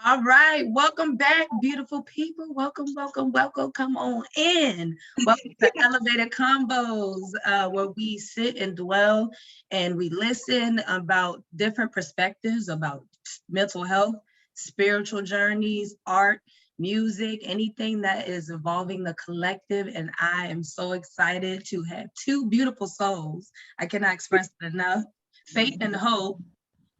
All right, welcome back, beautiful people. Welcome, welcome, welcome. Come on in. Welcome to Elevated Combos, where we sit and dwell and we listen about different perspectives about mental health, spiritual journeys, art, music, anything that is involving the collective. And I am so excited to have two beautiful souls. I cannot express it enough. Faith and Hope,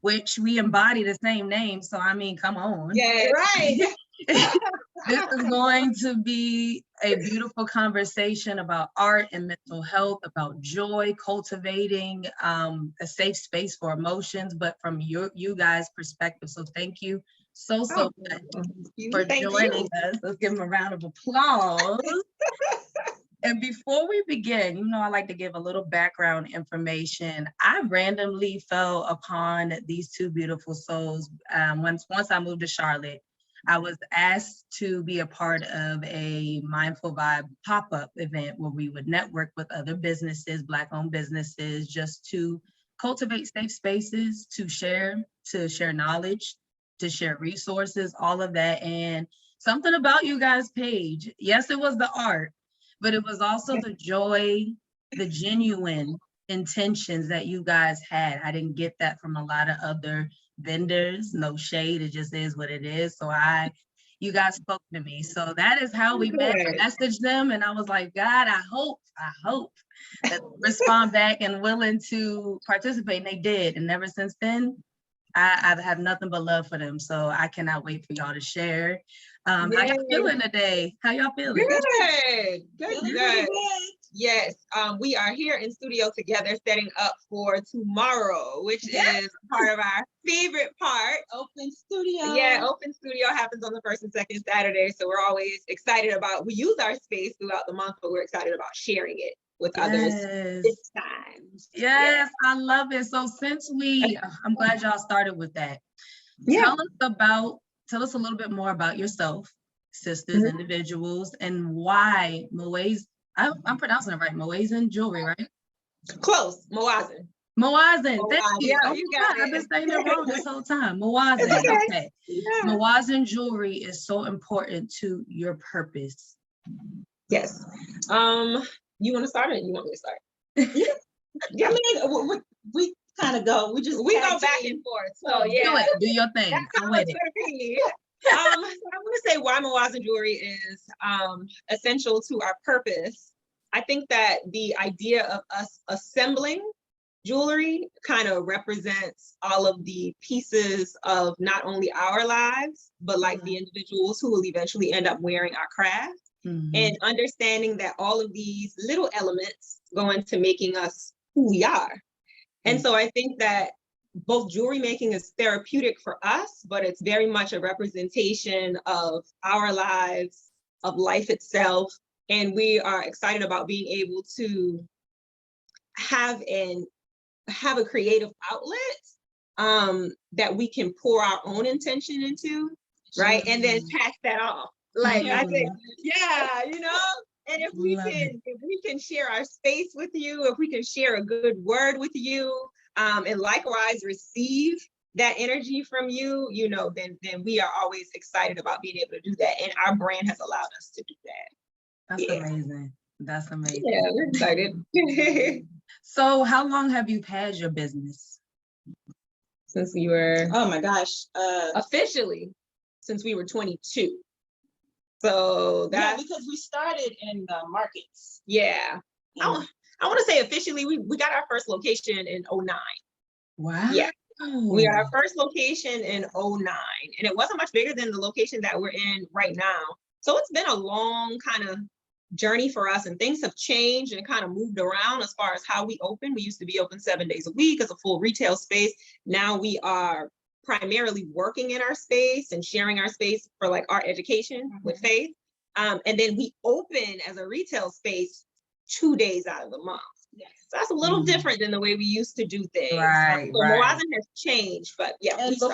which we embody the same name. So, I mean, come on. Yeah, right. This is going to be a beautiful conversation about art and mental health, about joy, cultivating a safe space for emotions, but from you guys' perspective. So thank you so much for joining us. Let's give them a round of applause. And before we begin, I like to give a little background information. I randomly fell upon these two beautiful souls. Once I moved to Charlotte, I was asked to be a part of a Mindful Vibe pop-up event where we would network with other businesses, Black-owned businesses, just to cultivate safe spaces, to share knowledge, to share resources, all of that. And something about you guys' page, yes, it was the art, but it was also the joy, the genuine intentions that you guys had. I didn't get that from a lot of other vendors. No shade, it just is what it is. So you guys spoke to me. So that is how we met. I messaged them and I was like, God, I hope that they respond back and willing to participate. And they did. And ever since then, I have nothing but love for them. So I cannot wait for y'all to share. How y'all feeling today? How y'all feeling? Good. Yes, we are here in studio together setting up for tomorrow, which is part of our favorite part. Open studio. Yeah, open studio happens on the first and second Saturday. So we're always excited we use our space throughout the month, but we're excited about sharing it with others this time. Yes, I love it. So I'm glad y'all started with that. Yeah. Tell us a little bit more about yourself, sisters, individuals, and why Moazen, I'm pronouncing it right, Moazen Jewelry, right? Close, Moazen. Thank you. Yeah, you got it. I've been saying it wrong this whole time. Moazen, okay. Yeah. Moazen Jewelry is so important to your purpose. Yes. You want to start it? You want me to start? Yeah. I mean, we kind of go. We go back and forth. So yeah, do your thing. I'm with it. So I want to say why Moazen Jewelry is essential to our purpose. I think that the idea of us assembling jewelry kind of represents all of the pieces of not only our lives, but like the individuals who will eventually end up wearing our craft. And understanding that all of these little elements go into making us who we are. And so I think that both jewelry making is therapeutic for us, but it's very much a representation of our lives, of life itself. And we are excited about being able to have a creative outlet that we can pour our own intention into, right? And then pass that off. Like I think, and if we can share our space with you, if we can share a good word with you, and likewise receive that energy from you, then we are always excited about being able to do that. And our brand has allowed us to do that. That's amazing. Yeah, we're excited. So how long have you had your business? Since we were, oh my gosh, officially since we were 22. So that's because we started in the markets. Yeah. I want to say officially, we got our first location in 2009. Wow. Yeah. We got our first location in 2009, and it wasn't much bigger than the location that we're in right now. So it's been a long kind of journey for us, and things have changed and kind of moved around as far as how we open. We used to be open 7 days a week as a full retail space. Now we are primarily working in our space and sharing our space for like art education with Faith. And then we open as a retail space 2 days out of the month. Yes. So that's a little different than the way we used to do things. Right. So Moazen has changed, but yeah. And before,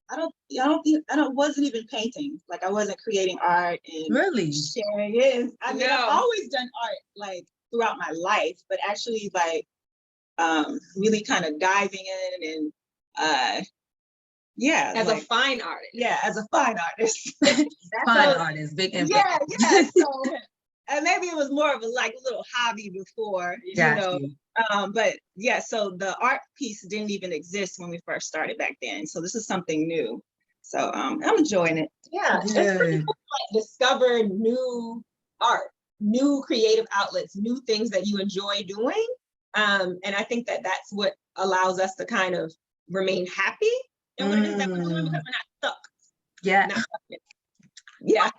I wasn't even painting. Like I wasn't creating art and sharing it. I mean, I've always done art like throughout my life, but actually like really kind of diving in and Yeah. As a fine artist. Yeah, as a fine artist. Fine artist, big impact. Yeah. So, and maybe it was more of a little hobby before, but yeah, so the art piece didn't even exist when we first started back then. So this is something new. So I'm enjoying it. Yeah, it's pretty cool to discover new art, new creative outlets, new things that you enjoy doing. And I think that that's what allows us to kind of remain happy in what it is that we're doing, because we're not stuck. Yeah. Yeah.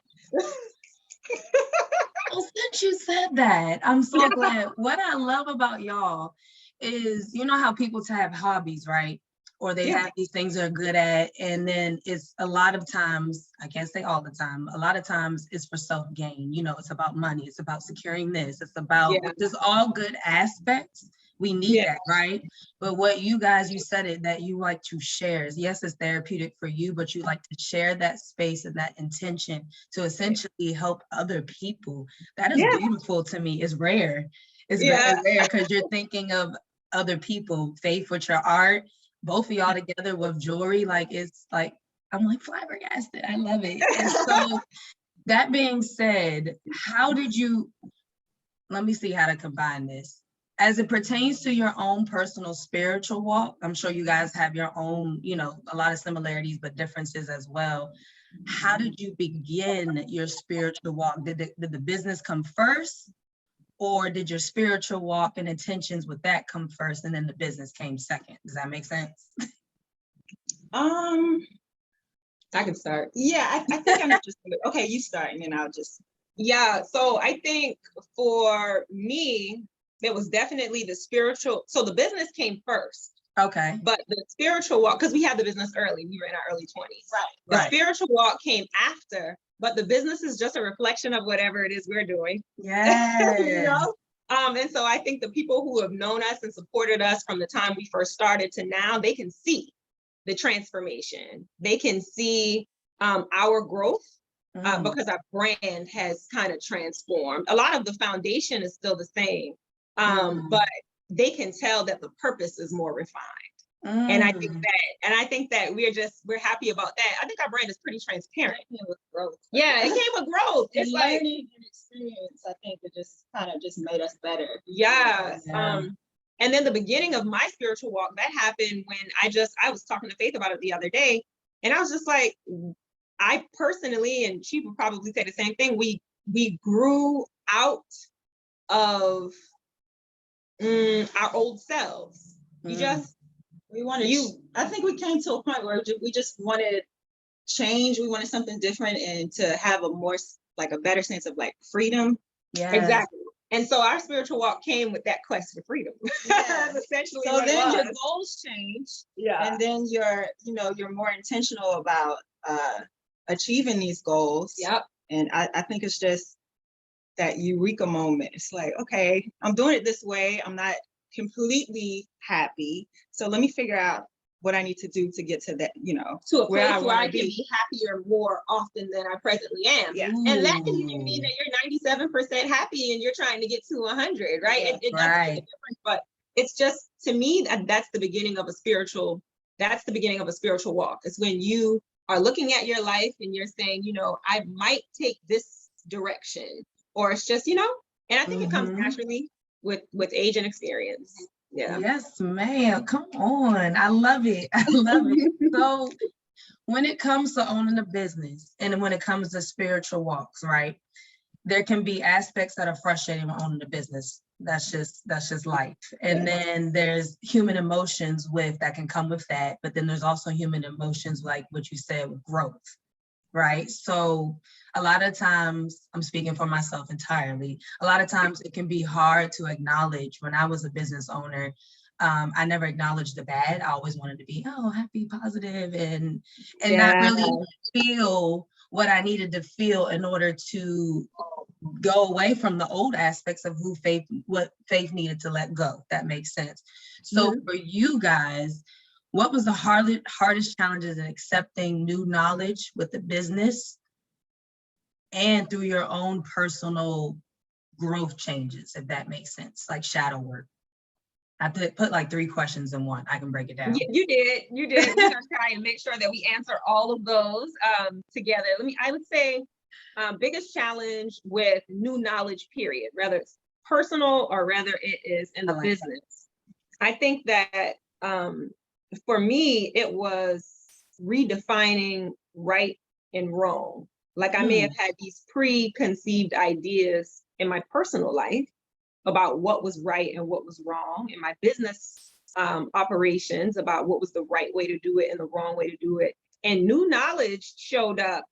Well, since you said that, I'm so glad. What I love about y'all is, you know how people have hobbies, right? Or they have these things they're good at. And then it's a lot of times, I can't say all the time, a lot of times it's for self-gain. It's about money. It's about securing this. It's about just all good aspects. We need that, right? But what you said it, that you like to share. Yes, it's therapeutic for you, but you like to share that space and that intention to essentially help other people. That is beautiful to me. It's rare. It's very rare, because you're thinking of other people. Faith, with your art, both of y'all together with jewelry, I'm flabbergasted. I love it. And so that being said, let me see how to combine this. As it pertains to your own personal spiritual walk, I'm sure you guys have your own, a lot of similarities, but differences as well. How did you begin your spiritual walk? Did the business come first? Or did your spiritual walk and intentions with that come first and then the business came second? Does that make sense? I can start. Yeah, I think I'm interested. Okay, you start and then I'll just. Yeah, so I think for me, it was definitely the spiritual. So the business came first. Okay. But the spiritual walk, because we had the business early, we were in our early 20s. Right. The spiritual walk came after, but the business is just a reflection of whatever it is we're doing. Yeah. And so I think the people who have known us and supported us from the time we first started to now, they can see the transformation. They can see our growth. Because our brand has kind of transformed. A lot of the foundation is still the same, but they can tell that the purpose is more refined. And I think that we're happy about that. I think our brand is pretty transparent. It came with growth. Yeah, it came with growth. It's learning and experience. I think it just kind of made us better. Yeah. And then the beginning of my spiritual walk, that happened when I was talking to Faith about it the other day, and I was just like, I personally, and she would probably say the same thing, we grew out of our old selves. I think we came to a point where we just wanted change. We wanted something different and to have a better sense of freedom. Yeah, exactly. And so our spiritual walk came with that quest for freedom. Yeah. Essentially. So then your goals change. Yeah. And then you're more intentional about achieving these goals. Yep. And I think it's just that eureka moment. It's like, okay, I'm doing it this way. I'm not completely happy. So let me figure out what I need to do to get to that, to a place where I can be happier more often than I presently am. Yeah. And that can even mean that you're 97% happy and you're trying to get to 100, right? Yeah. It doesn't make a difference, but it's just, to me, that's the beginning of a spiritual walk. It's when you are looking at your life and you're saying, I might take this direction, or it's just, and I think it comes naturally with age and experience. Yeah. Yes, ma'am. Come on. I love it. I love it. So when it comes to owning a business and when it comes to spiritual walks, right? There can be aspects that are frustrating when owning a business. That's just life. And then there's human emotions that can come with that. But then there's also human emotions, like what you said, with growth, right? So a lot of times, I'm speaking for myself entirely, a lot of times it can be hard to acknowledge. When I was a business owner, I never acknowledged the bad. I always wanted to be, happy, positive, and not really feel what I needed to feel in order to go away from the old aspects of what Faith needed to let go. That makes sense. So for you guys, what was the hardest challenges in accepting new knowledge with the business and through your own personal growth changes, if that makes sense, like shadow work? I put like 3 questions in one. I can break it down. You did. We're gonna try and make sure that we answer all of those together. I would say biggest challenge with new knowledge, period, whether it's personal or whether it is in the business. I think that for me, it was redefining right and wrong. Like I may have had these preconceived ideas in my personal life about what was right and what was wrong, in my business operations about what was the right way to do it and the wrong way to do it. And new knowledge showed up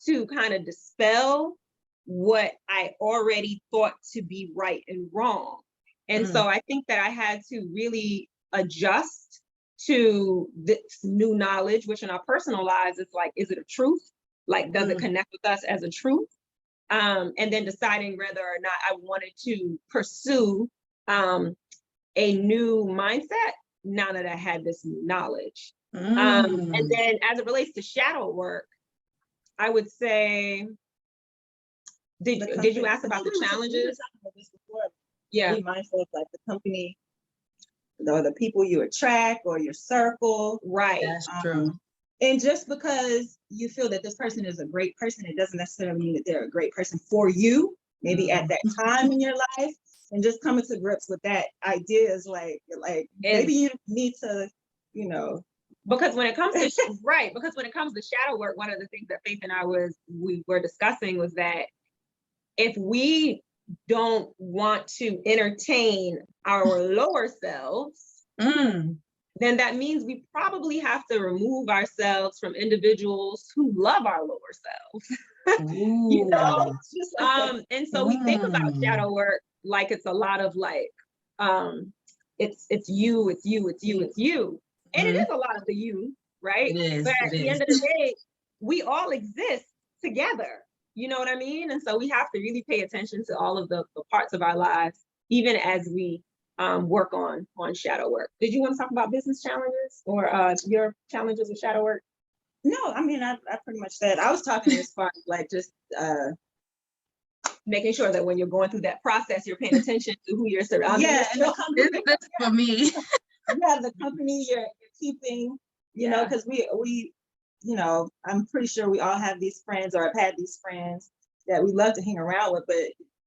to kind of dispel what I already thought to be right and wrong. And so I think that I had to really adjust to this new knowledge, which in our personal lives, it's like, is it a truth? Like, does it connect with us as a truth? And then deciding whether or not I wanted to pursue a new mindset now that I had this new knowledge. And then as it relates to shadow work, I would say, did you ask about the challenges? Yeah. Be mindful of like the company or the people you attract or your circle. Right. That's true. And just because you feel that this person is a great person, it doesn't necessarily mean that they're a great person for you, maybe at that time in your life. And just coming to grips with that idea is like maybe you need to, because when it comes to because when it comes to shadow work, one of the things that Faith and we were discussing was that if we don't want to entertain our lower selves, then that means we probably have to remove ourselves from individuals who love our lower selves. And so we think about shadow work like it's a lot of like, it's you. And it is a lot of the you, right? But at the end of the day, we all exist together. You know what I mean? And so we have to really pay attention to all of the parts of our lives, even as we work on shadow work. Did you want to talk about business challenges or your challenges with shadow work? No, I mean, I pretty much said, I was talking as far as like just making sure that when you're going through that process, you're paying attention to who you're surrounding. Yeah, and This for me. Yeah, the company you're keeping, because we, I'm pretty sure we all have these friends or have had these friends that we love to hang around with, but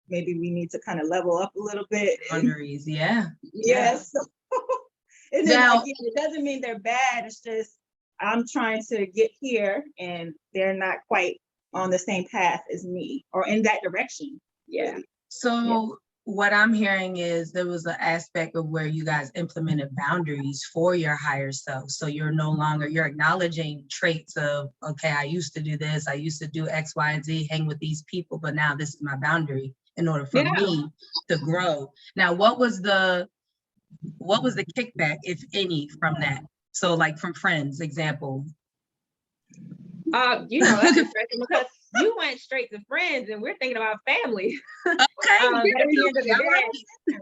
maybe we need to kind of level up a little bit. Boundaries, yeah. Yes. And then now, it doesn't mean they're bad. It's just I'm trying to get here and they're not quite on the same path as me or in that direction. Yeah. So what I'm hearing is there was an aspect of where you guys implemented boundaries for your higher self. So you're acknowledging traits of, okay, I used to do this, I used to do X, Y, and Z, hang with these people, but now this is my boundary in order for me to grow. Now, what was the kickback, if any, from that? So like from friends, example. That's interesting because you went straight to friends and we're thinking about family. Okay.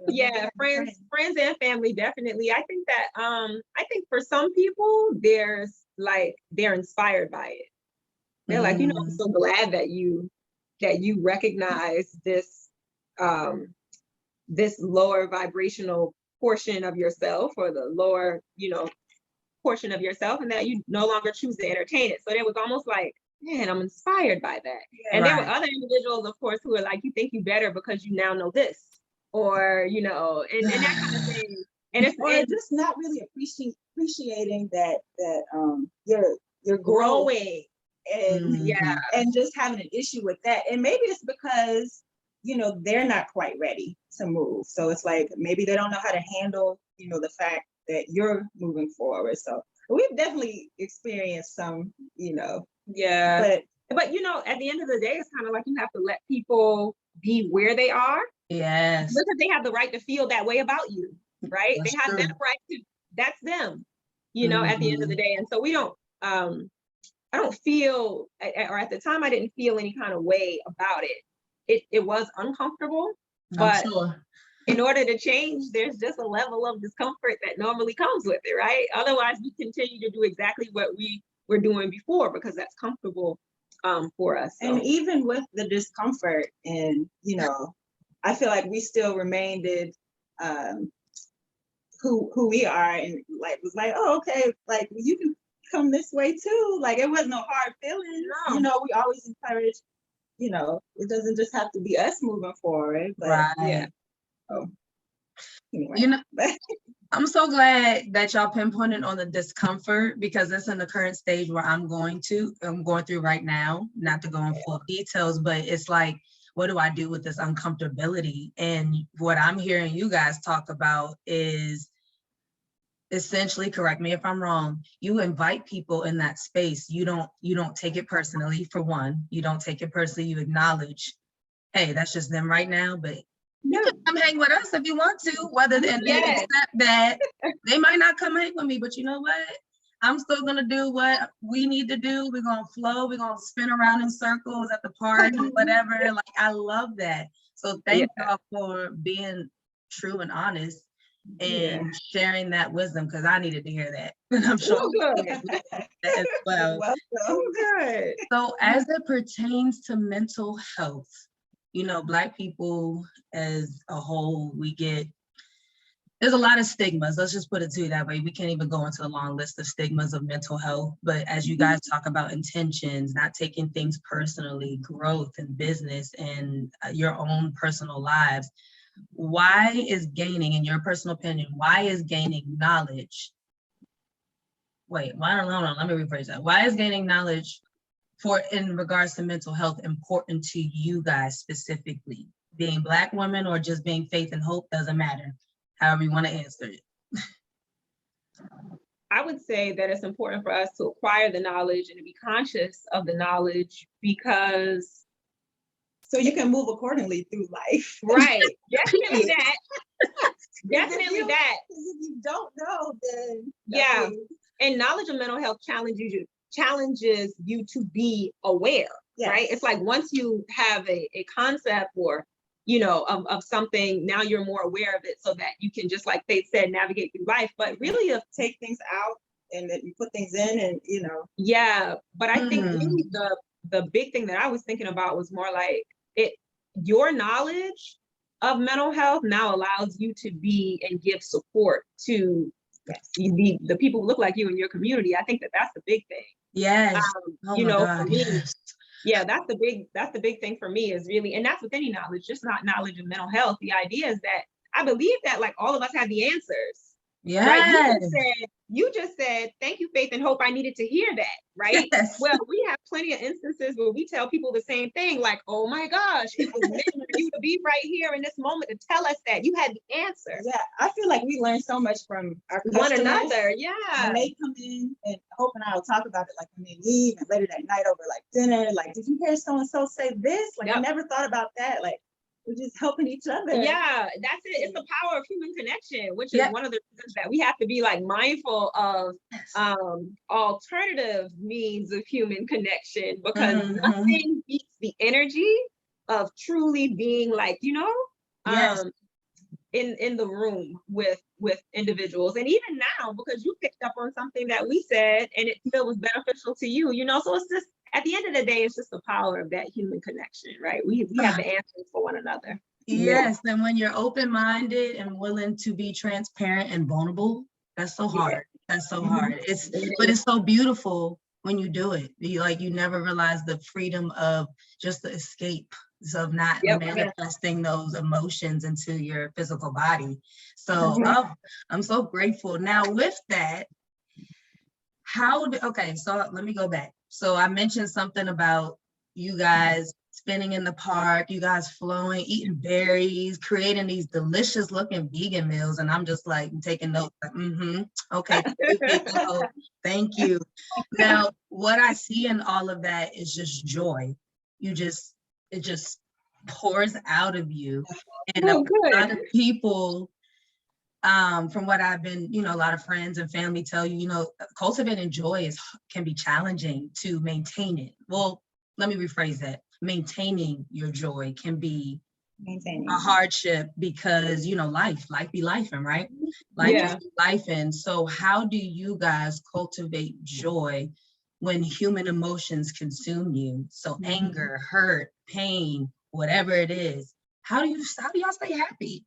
Yeah, friends and family, definitely. I think that I think for some people they're inspired by it. They're like, I'm so glad that you recognize this this lower vibrational portion of yourself or the lower, portion of yourself, and that you no longer choose to entertain it. So it was almost like, man, I'm inspired by that. And there were other individuals, of course, who are like, you think you better because you now know this, or and that kind of thing. And it's just not really appreciating that you're growing and and just having an issue with that. And maybe it's because they're not quite ready to move. So it's like maybe they don't know how to handle the fact that you're moving forward. So we've definitely experienced some, but at the end of the day, it's kind of like you have to let people be where they are. Yes. Because they have the right to feel that way about you, right? That's they have true. that right to, that's them, at the end of the day. And so we don't, I don't feel, or at the time I didn't feel any kind of way about it. It was uncomfortable, but in order to change, there's just a level of discomfort that normally comes with it, right? Otherwise, we continue to do exactly what we were doing before because that's comfortable for us. So. And even with the discomfort, and I feel like we still remained who we are, and like was like, oh, okay, like you can come this way too. Like it wasn't no hard feelings. No. You know, we always encourage, you know, it doesn't just have to be us moving forward, but Right. Yeah. oh, anyway. You know, But I'm so glad that y'all pinpointed on the discomfort, because it's in the current stage where I'm going through right now, not to go in full details, but it's like, what do I do with this uncomfortability? And what I'm hearing you guys talk about is essentially, correct me if I'm wrong, you invite people in that space. You don't take it personally. For one, you don't take it personally. You acknowledge, hey, that's just them right now, but you can come hang with us if you want to, whether they Yes. accept that. They might not come hang with me, but you know what? I'm still gonna do what we need to do. We're gonna flow, we're gonna spin around in circles at the park, whatever. Like, I love that. So thank y'all for being true and honest and sharing that wisdom, because I needed to hear that. And I'm sure Oh, good. that as well. welcome. Oh, good. So as it pertains to mental health, you know, Black people as a whole, there's a lot of stigmas. Let's just put it to you that way. We can't even go into a long list of stigmas of mental health. But as you guys talk about intentions, not taking things personally, growth and business and your own personal lives, why is gaining, in your personal opinion, why is gaining knowledge? Wait, let me rephrase that. Why is gaining knowledge in regards to mental health important to you guys specifically? Being Black women or just being faith and hope, doesn't matter. However you want to answer it. I would say that it's important for us to acquire the knowledge and to be conscious of the knowledge, because So you can move accordingly through life. right, definitely that. Definitely If you- that. Because if you don't know, then Yeah. means- And knowledge of mental health challenges you to be aware, Yes. right? It's like once you have a concept or, you know, of something, now you're more aware of it so that you can, just like Faith said, navigate through life. But really, take things out and then you put things in, and you know. yeah, but I think Mm. really the big thing that I was thinking about was more like your knowledge of mental health now allows you to be and give support to the people who look like you in your community. I think that's the big thing. Yes. Oh You my know, God, for me, yes. yeah, that's the big thing for me, is really, and that's with any knowledge, just not knowledge of mental health. The idea is that I believe that like all of us have the answers. Yes. Right? You just said, thank you, Faith and Hope. I needed to hear that, right? Yes. Well, we have plenty of instances where we tell people the same thing, like, oh my gosh, it was meant for you to be right here in this moment to tell us that you had the answer. Yeah, I feel like we learn so much from our One customers. another, When yeah. they come in, and Hope and I will talk about it, like when they leave and later that night over like dinner, like, did you hear so-and-so say this? Like, I Yep. never thought about that. Like, we're just helping each other. Yeah, that's it. It's the power of human connection, which is Yeah. one of the reasons that we have to be like mindful of alternative means of human connection, because Mhm. nothing beats the energy of truly being like, you know, Yes. in the room with individuals. And even now, because you picked up on something that we said and it still was beneficial to you, you know, so it's just, at the end of the day, it's just the power of that human connection, right? We have the answers for one another. Yes, and when you're open-minded and willing to be transparent and vulnerable, that's so hard. That's so hard. But it's so beautiful when you do it. You never realize the freedom of just the escape of not Yep. manifesting those emotions into your physical body. So I'm so grateful. Now with that, okay, so let me go back. So I mentioned something about you guys spinning in the park, you guys flowing, eating berries, creating these delicious looking vegan meals. And I'm just like taking notes, like, okay, thank you. Now, what I see in all of that is just joy. It just pours out of you. And a lot of people, from what I've been, a lot of friends and family tell you, cultivating joy can be challenging to maintain it. Well, let me rephrase that. Maintaining your joy can be a hardship because, life be lifing, right? Life is lifing. So how do you guys cultivate joy when human emotions consume you? So anger, hurt, pain, whatever it is, how do y'all stay happy?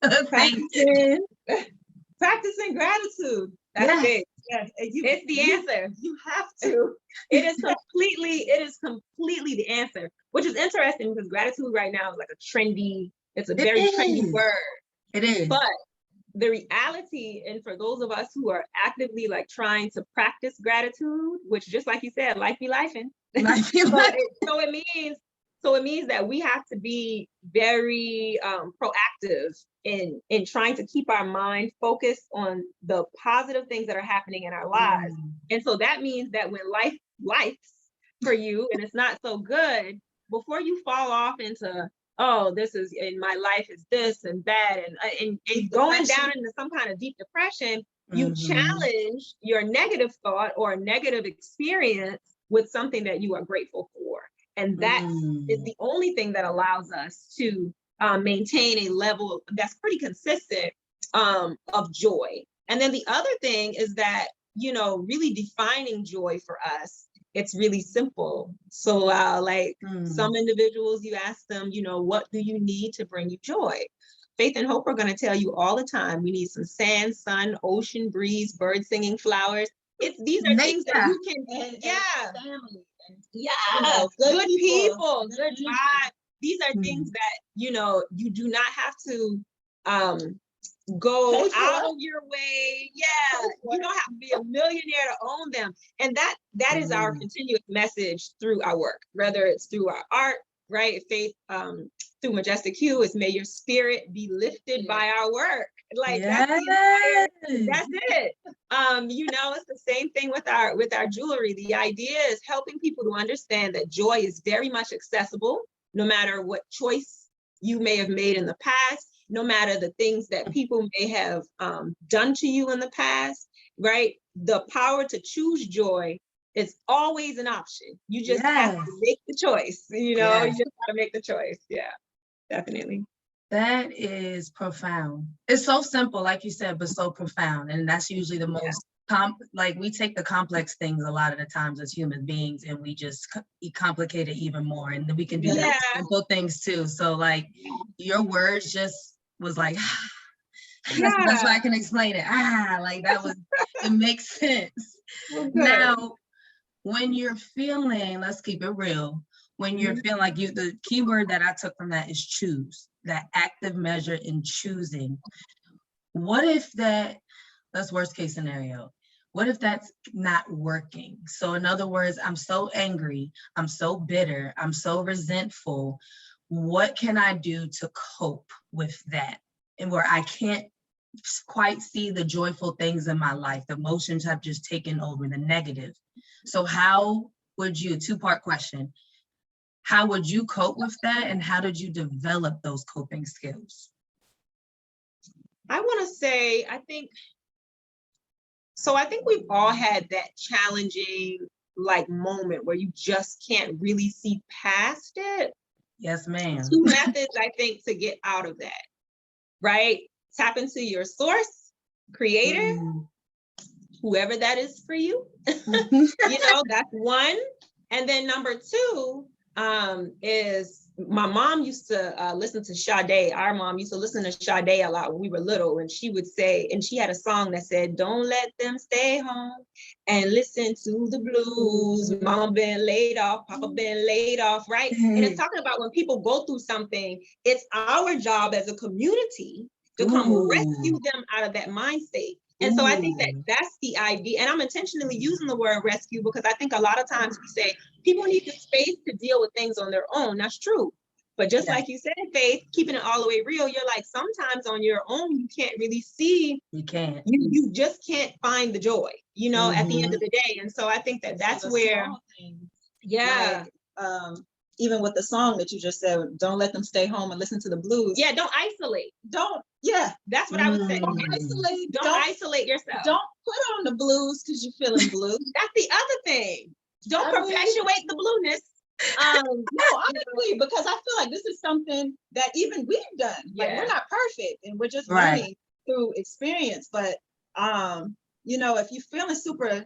Thank you. Practicing. Practicing gratitude. That's Yes. it. Yes, and It's the answer. You have to. It is completely the answer, which is interesting because gratitude right now is like it's a It very trendy is. word. It is. But the reality, and for those of us who are actively like trying to practice gratitude, which just like you said, life be lifing. Life be life. So it means that we have to be very proactive in trying to keep our mind focused on the positive things that are happening in our lives. And so that means that when life for you and it's not so good, before you fall off into, oh, this is in my life is this and that, and going down into some kind of deep depression, you challenge your negative thought or negative experience with something that you are grateful for. And that is the only thing that allows us to maintain a level that's pretty consistent of joy. And then the other thing is that, really defining joy for us, it's really simple. So like some individuals, you ask them, what do you need to bring you joy? Faith and Hope are going to tell you all the time, we need some sand, sun, ocean, breeze, bird singing, flowers. These are things that you can, family. Good people, good vibes. These are things that, you do not have to go out of your way. Yeah, you don't have to be a millionaire to own them. And that is our continuous message through our work, whether it's through our art, right? Faith, through Majestic Hue is may your spirit be lifted by our work. Like that's it. It's the same thing with our jewelry. The idea is helping people to understand that joy is very much accessible, no matter what choice you may have made in the past, no matter the things that people may have done to you in the past, right? The power to choose joy is always an option. You just have to make the choice, you just gotta make the choice. Yeah, definitely. That is profound. It's so simple, like you said, but so profound. And that's usually the most we take the complex things a lot of the times as human beings and we just complicate it even more. And then we can do the simple things too. So like your words just was like, that's the best way I can explain it. Like that was, it makes sense. Now, when you're feeling, let's keep it real, when you're feeling like the key word that I took from that is choose, that active measure in choosing. What if that's worst case scenario. What if that's not working? So in other words, I'm so angry, I'm so bitter, I'm so resentful. What can I do to cope with that? And where I can't quite see the joyful things in my life, the emotions have just taken over, the negative. So how would you, two-part question, how would you cope with that? And how did you develop those coping skills? I want to say, I think we've all had that challenging moment where you just can't really see past it. Yes, ma'am. Two methods, I think, to get out of that, right? Tap into your source, creator, whoever that is for you. That's one. And then number two is my mom used to listen to Sade. Our mom used to listen to Sade a lot when we were little. And she would say, and she had a song that said, don't let them stay home and listen to the blues. Mama been laid off, Papa been laid off, right? And it's talking about when people go through something, it's our job as a community to come rescue them out of that mind state. And so I think that's the idea. And I'm intentionally using the word rescue because I think a lot of times we say people need the space to deal with things on their own. That's true. But just like you said, Faith, keeping it all the way real, you're like, sometimes on your own, you can't really see. You can't. You just can't find the joy, at the end of the day. And so I think that's where, even with the song that you just said, don't let them stay home and listen to the blues. Yeah, don't isolate. That's what I would say. Don't isolate. Don't isolate yourself. Don't put on the blues because you're feeling blue. That's the other thing. Don't perpetuate the blueness. No, honestly, because I feel like this is something that even we've done. Like we're not perfect and we're just learning through experience. But if you're feeling super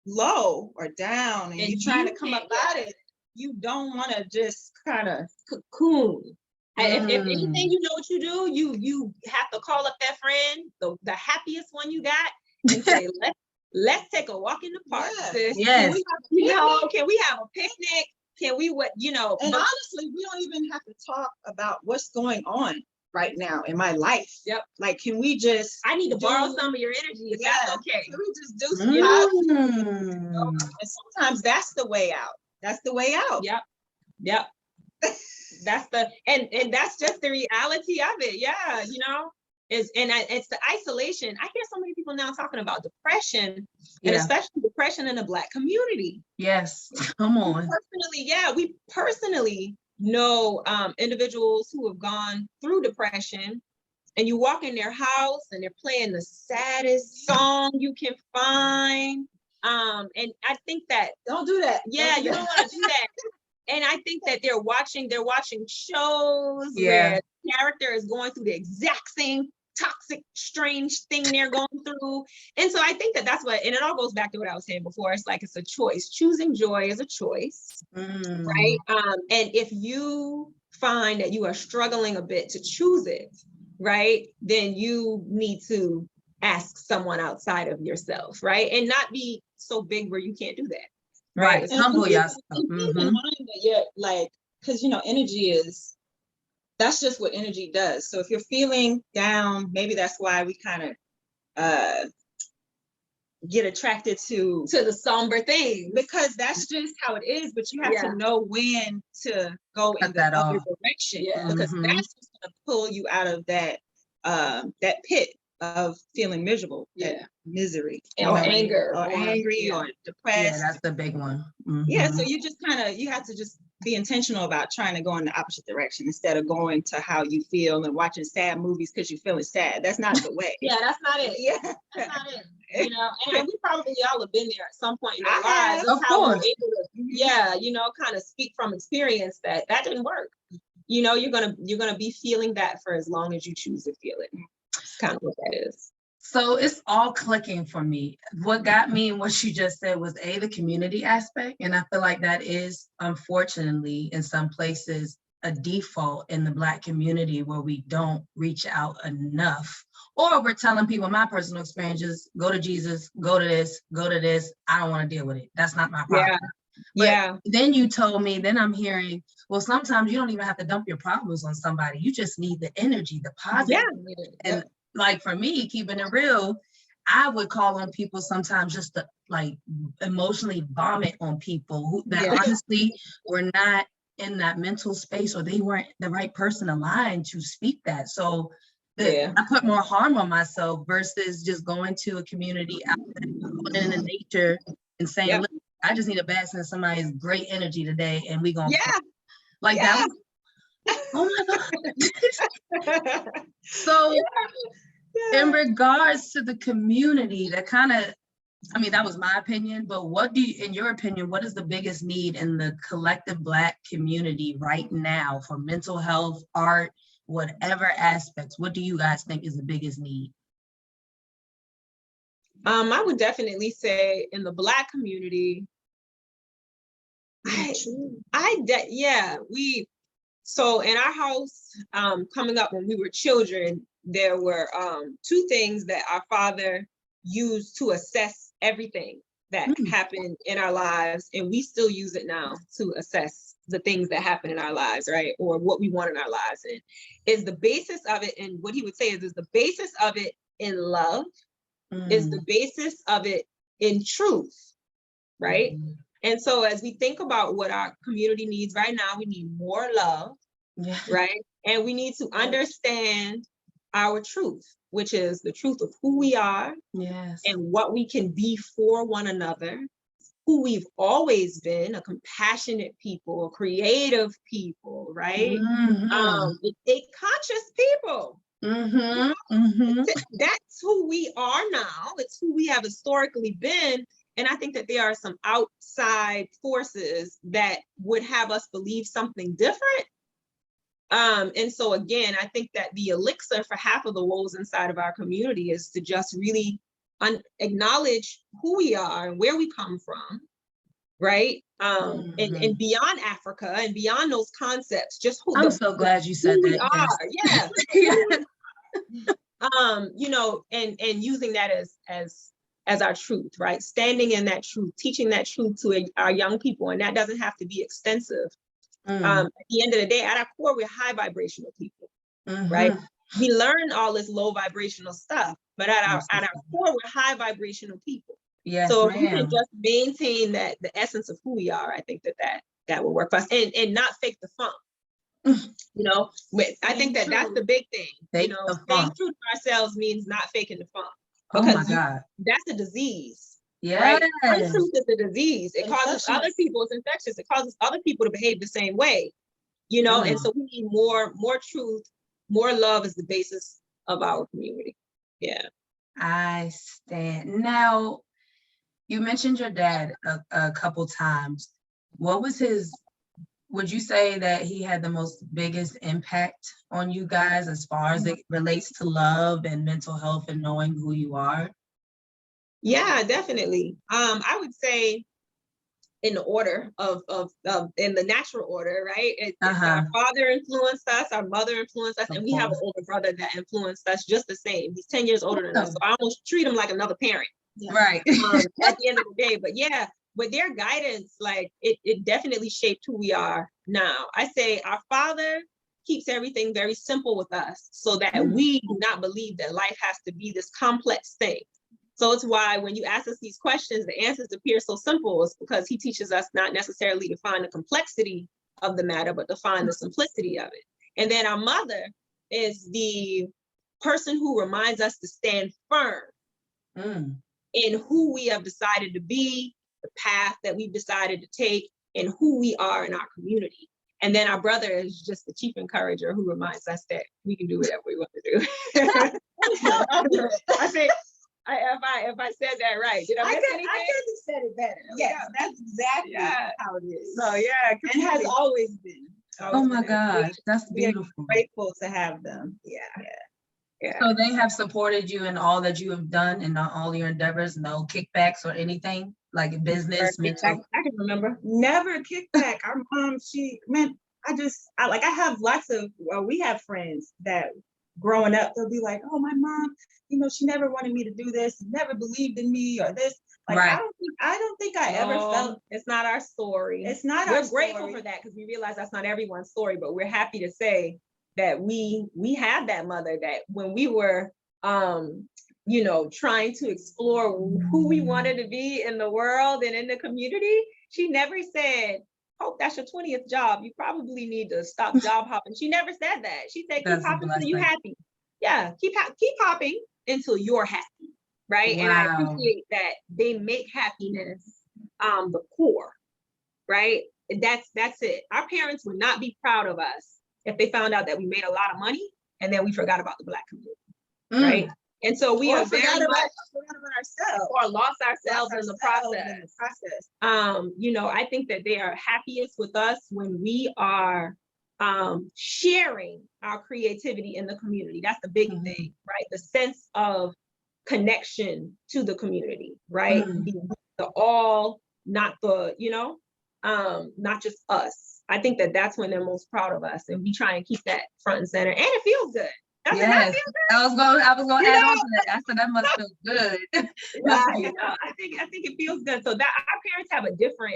low or down and you're trying to come up out of it, you don't want to just kind of cocoon. If anything, you know what you do, you have to call up that friend, the happiest one you got, and say, let's take a walk in the park, sis. Yes. Can we have a picnic? Can we And honestly, we don't even have to talk about what's going on right now in my life. Yep. Like, can we just? I need to borrow some of your energy. If that's okay. Can we just do some positive, And sometimes that's the way out. That's the way out. Yep. That's and that's just the reality of it. Yeah, it's the isolation. I hear so many people now talking about depression, and especially depression in the Black community. Yes, come on. We personally know individuals who have gone through depression, and you walk in their house and they're playing the saddest song you can find. And I think that don't do that. Yeah, you don't want to do that. And I think that they're watching shows where the character is going through the exact same toxic, strange thing they're going through. And so I think that that's and it all goes back to what I was saying before. It's like, it's a choice. Choosing joy is a choice, right? And if you find that you are struggling a bit to choose it, right, then you need to ask someone outside of yourself, right? And not be so big where you can't do that. Right. Humble yourself. Keep in mind that you're like, because energy that's just what energy does. So if you're feeling down, maybe that's why we kind of get attracted to the somber things, because that's just how it is. But you have to know when to go in the other direction, because that's just going to pull you out of that pit of feeling miserable, misery, or anger, or angry, or depressed. Yeah, that's the big one. Yeah, so you just you have to just be intentional about trying to go in the opposite direction instead of going to how you feel and watching sad movies because you're feeling sad. That's not the way. That's not it. That's not it. And we probably all have been there at some point in our lives. Of course. Kind of speak from experience that didn't work. You're gonna be feeling that for as long as you choose to feel it. That's kind of what that is. So it's all clicking for me. What got me and what you just said was the community aspect. And I feel like that is, unfortunately, in some places, a default in the Black community where we don't reach out enough. Or we're telling people, my personal experiences, go to Jesus, go to this. I don't want to deal with it. That's not my problem. But then you told me, then I'm hearing, well, sometimes you don't even have to dump your problems on somebody. You just need the energy, the positive. And like for me, keeping it real, I would call on people sometimes just to like emotionally vomit on people who that honestly were not in that mental space, or they weren't the right person aligned to speak that. So I put more harm on myself versus just going to a community out there in the nature and saying, look, I just need a bask in somebody's great energy today, and we gonna like that. Oh my God. So in regards to the community, that kind of, that was my opinion, but what do you, in your opinion, what is the biggest need in the collective Black community right now for mental health, art, whatever aspects? What do you guys think is the biggest need? I would definitely say in the Black community, so in our house, coming up when we were children, there were two things that our father used to assess everything that happened in our lives, and we still use it now to assess the things that happen in our lives, right? Or what we want in our lives. And is the basis of it, and what he would say is the basis of it in love, is the basis of it in truth, right? And so as we think about what our community needs right now, we need more love, right? And we need to understand our truth, which is the truth of who we are and what we can be for one another, who we've always been, a compassionate people, a creative people, right? A conscious people. That's who we are now. It's who we have historically been. And I think that there are some outside forces that would have us believe something different. And so again, I think that the elixir for half of the woes inside of our community is to just really acknowledge who we are and where we come from, right? And beyond Africa and beyond those concepts, just I'm so glad you said who we that. are, yeah. You know, and using that as our truth, right? Standing in that truth, teaching that truth to our young people, and that doesn't have to be extensive. At the end of the day, at our core, we're high vibrational people, right? We learn all this low vibrational stuff, but at our core, we're high vibrational people. Yes, so if we can just maintain that, the essence of who we are, I think that will work for us, and not fake the funk. You know, I think that's the big thing. Fake you know, staying true to ourselves means not faking the funk. Because that's a disease. Yeah, right? Untruth is a disease. It causes other people, it's infectious. It causes other people to behave the same way. You know, and so we need more truth, more love is the basis of our community. Yeah. I stand. Now, you mentioned your dad a couple times. What was would you say that he had the most biggest impact on you guys as far as it relates to love and mental health and knowing who you are? Yeah, definitely. I would say in the order of in the natural order, right? Our father influenced us, our mother influenced us, and we have an older brother that influenced us just the same. He's 10 years older than us, so I almost treat him like another parent. Right. At the end of the day, but yeah, with their guidance, like it definitely shaped who we are now. I say our father keeps everything very simple with us so that we do not believe that life has to be this complex thing. So it's why when you ask us these questions, the answers appear so simple. It's because he teaches us not necessarily to find the complexity of the matter, but to find the simplicity of it. And then our mother is the person who reminds us to stand firm in who we have decided to be, the path that we've decided to take, and who we are in our community. And then our brother is just the chief encourager who reminds us that we can do whatever we want to do. I think if I said that right, did I miss anything? I could have said it better. Yes, that's exactly how it is. So yeah, and has always been. Oh my gosh, that's beautiful. Grateful to have them. Yeah. So they have supported you in all that you have done and all your endeavors, no kickbacks or anything like business, mental. I can remember. Never kickback. Our mom, I have lots of, we have friends that growing up, they'll be like, oh, my mom, you know, she never wanted me to do this, never believed in me or this. Like, I don't think I ever felt. It's not our story. It's not our story. We're grateful for that because we realize that's not everyone's story, but we're happy to say that we had that mother that when we were, you know, trying to explore who we wanted to be in the world and in the community, she never said, hope that's your 20th job. You probably need to stop job hopping. She never said that. She said, keep hopping until you're happy. Yeah, keep hopping until you're happy, right? Wow. And I appreciate that they make happiness the core, right? That's it. Our parents would not be proud of us if they found out that we made a lot of money and then we forgot about the Black community, right? And so we are very much forgot about ourselves or lost ourselves in the process. You know, I think that they are happiest with us when we are sharing our creativity in the community. That's the big thing, right? The sense of connection to the community, right? The all, not the, you know, not just us. I think that that's when they're most proud of us, and we try and keep that front and center, and it feels good. Yes, I was going to add on to that. I said that must feel good. I think it feels good. So that our parents have a different,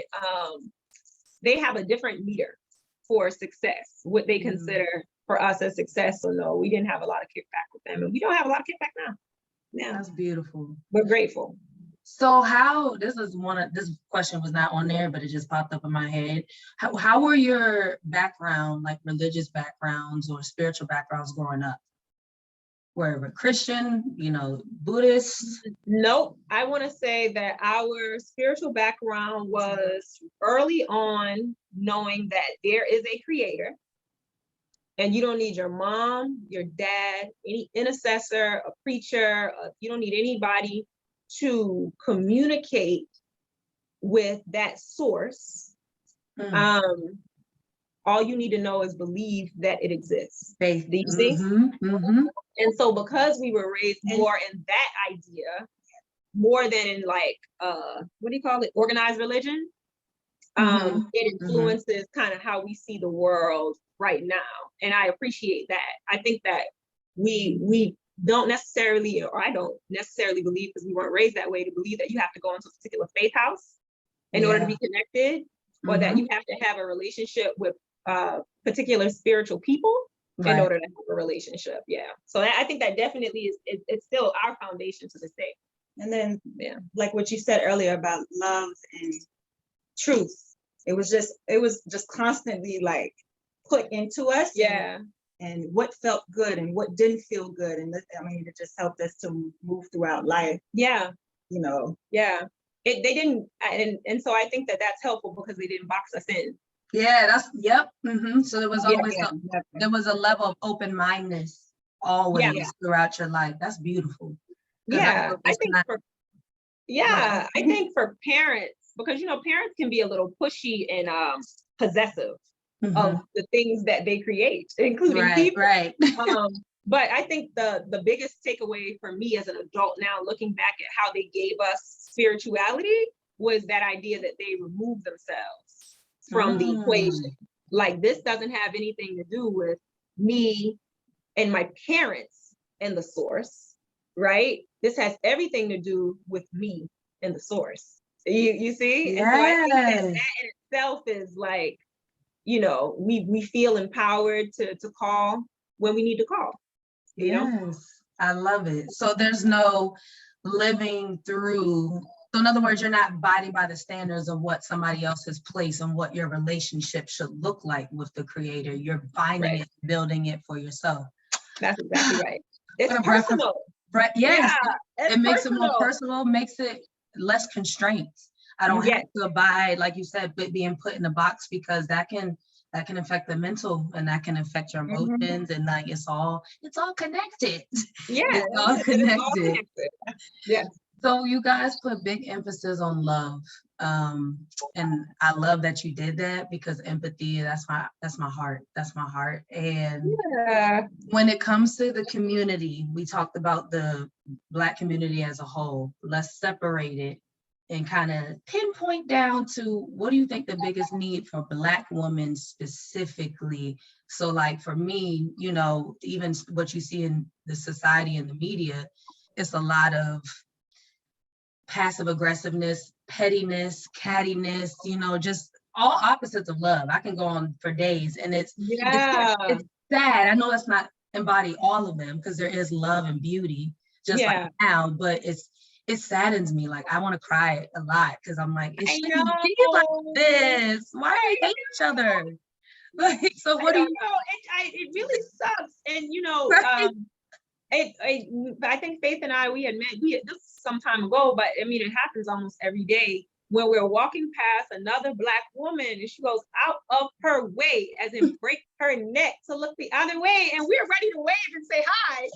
they have a different meter for success, what they consider for us as success. So no, we didn't have a lot of kickback with them, and we don't have a lot of kickback now. Yeah, that's beautiful. We're grateful. So this question was not on there, but it just popped up in my head. How were your background, like religious backgrounds or spiritual backgrounds growing up? Were we Christian, you know, Buddhist? Nope. I want to say that our spiritual background was early on knowing that there is a creator, and you don't need your mom, your dad, any intercessor, a preacher, you don't need anybody to communicate with that source. All you need to know is believe that it exists. Faith. Do you see? And so because we were raised more in that idea, more than in like, what do you call it? Organized religion. It influences kind of how we see the world right now. And I appreciate that. I think that we don't necessarily, or I don't necessarily believe, because we weren't raised that way, to believe that you have to go into a particular faith house in order to be connected, or that you have to have a relationship with particular spiritual people in order to have a relationship. Yeah. So I think that definitely is, it's still our foundation to this day. And then, like what you said earlier about love and truth, it was just constantly like put into us. Yeah. And what felt good and what didn't feel good. And I mean, it just helped us to move throughout life. Yeah. You know. Yeah. They didn't, and so I think that that's helpful because they didn't box us in. Yeah, that's, yep. So there was always there was a level of open-mindedness always throughout your life. That's beautiful. Yeah, I think for parents, because, you know, parents can be a little pushy and possessive of the things that they create, including people. Right. But I think the biggest takeaway for me as an adult now, looking back at how they gave us spirituality, was that idea that they removed themselves from the equation. Like, this doesn't have anything to do with me and my parents and the source, right? This has everything to do with me and the source. You see? Yes. And so I think that in itself is like, you know, we feel empowered to call when we need to call. You know? I love it. So there's no living through. So in other words, you're not abiding by the standards of what somebody else has placed and what your relationship should look like with the creator. You're finding it, building it for yourself. That's exactly right. It's personal. Right. Yes. Yeah, it makes it more personal, makes it less constraints. I don't have to abide, like you said, but being put in a box, because that can affect the mental, and that can affect your emotions, and like it's all connected. Yeah, it's all connected. Yeah. So you guys put big emphasis on love, and I love that you did that, because empathy, that's my heart. And when it comes to the community, we talked about the Black community as a whole. Let's separate it and kind of pinpoint down to, what do you think the biggest need for Black women specifically? So like for me, you know, even what you see in the society and the media, it's a lot of passive aggressiveness, pettiness, cattiness, you know, just all opposites of love. I can go on for days, and it's sad. I know let's not embody all of them, because there is love and beauty just like now, but it saddens me. Like, I want to cry a lot, because I'm like, it shouldn't be like this. Why do we hate each other? Like, so what do you know? It really sucks. And you know, I think Faith and I, we had met, this some time ago, but I mean, it happens almost every day, when we're walking past another Black woman and she goes out of her way, as in break her neck, to look the other way, and we're ready to wave and say hi.